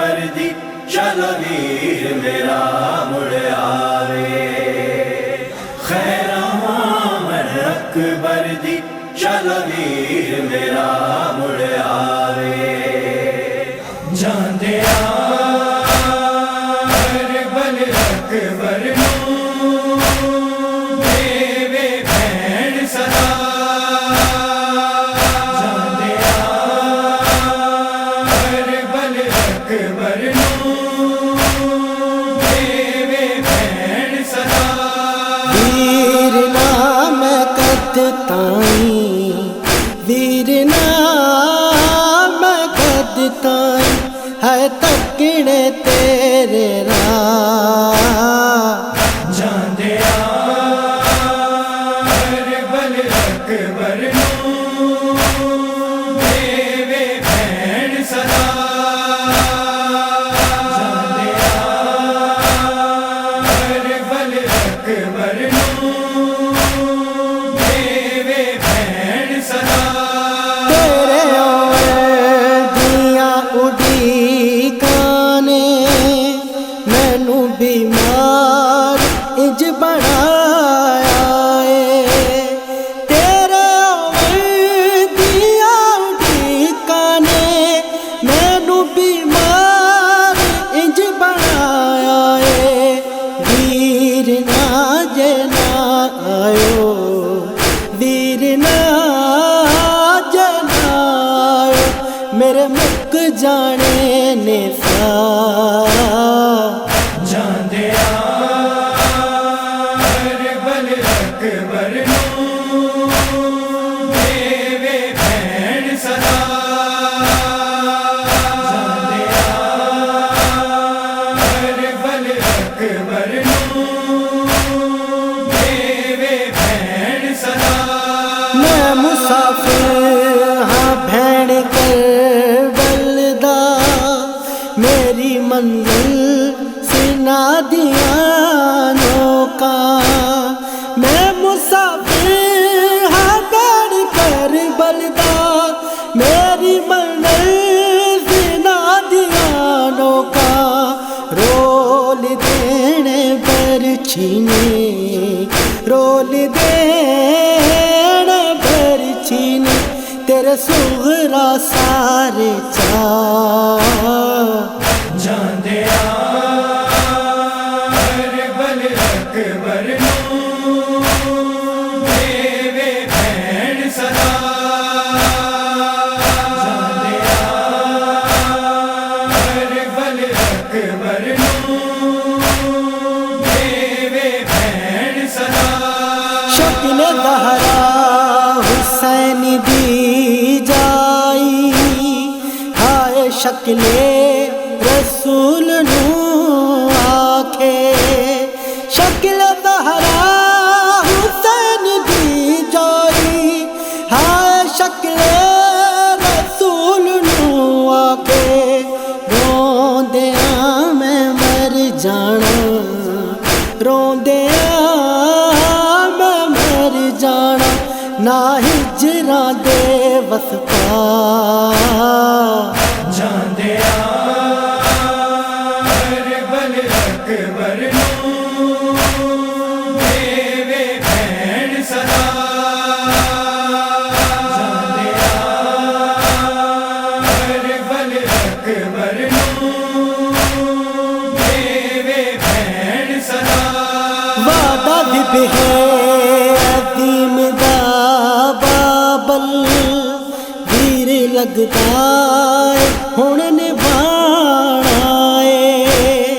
اکبر دی چلو ویر میرا مڑ آوے خیر مومن اکبر دی چلو ویر میرا مڑ آوے جاندیا بل اکبر ویر نام قد تائیں ہے تکڑے تیرے راہ جاندیا بل اکبر دیوے بھین صدا جاندیا بل اکبر بیمار اج بنایا تیرے دیا ٹھکانے مینو بیمار اج بنایا ویر نہ جنا آیو ویر نہ جنا آیو میرے مک جانے نے جاندیا بل اکبر دیوے بھین صدا جاندیا بل اکبر دیوے بھین صدا میں مسافر ہاں بھین کربل دا میری منزل نادیانوں کا میں مسافر ہاں بھین کربل دا میری منزل نادیانوں کا رول دینے برچھینے رول دینے برچھینے تیرے صغرا سارے چاہ جاندیا بل اکبر دیوے بھین صدا جاندیا بل اکبر دیوے بھین صدا شکل زہرا حسین دی جائی ہائے شکل رسول نو آکھے شکل زہرا حسین دی جائی ہائے شکل رسول نو آکھے روندیاں میں مر جانا روندیاں میں مر جانا نہ ہجراں دے وسطا جاندیا بل اکبر دیوے بھین صدا جاندیا بل اکبر دیوے بھین صدا وعدہ بھی ہے عظیم دا بابل ویر لگدا ہے ہن نبھانا ہے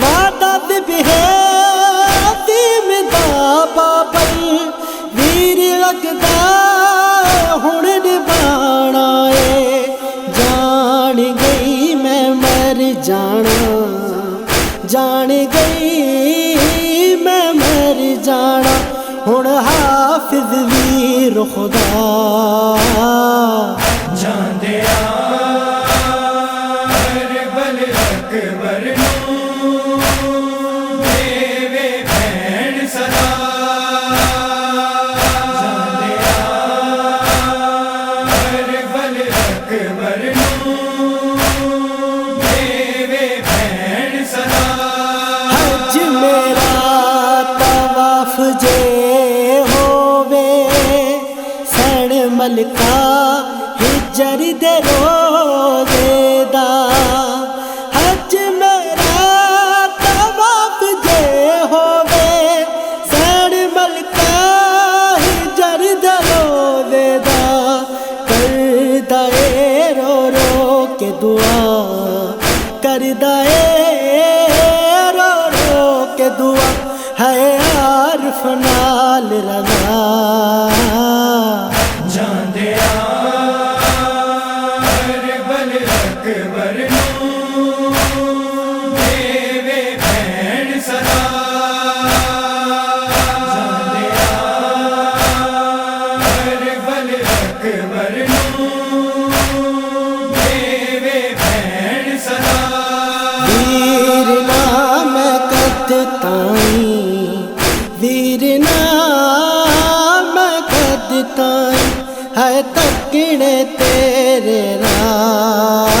وعدہ بھی ہے عظیم دا بابل ویر لگدا ہے ہن نبھانا ہے جان گئی میں مر جانا جان گئی میں مر جانا ہن حافظ ویر خدا جاندیا بل اکبر دیوے بھین صدا جاندیا بل اکبر دیوے روزے دا حج میرا طواف جے ہووے سین ملکہ ہی جرد روزے دا کردا اے رو رو کے دعا کردا اے رو رو کے دعا ہے عارف نال رنا جاندیا اربل اکبر نوں دیوے بھین صدا جاندیا اربل اکبر نوں دیوے بھین صدا ویر نام کت تائیں ویر نام کت تائیں ہے تکنے تیرے راہ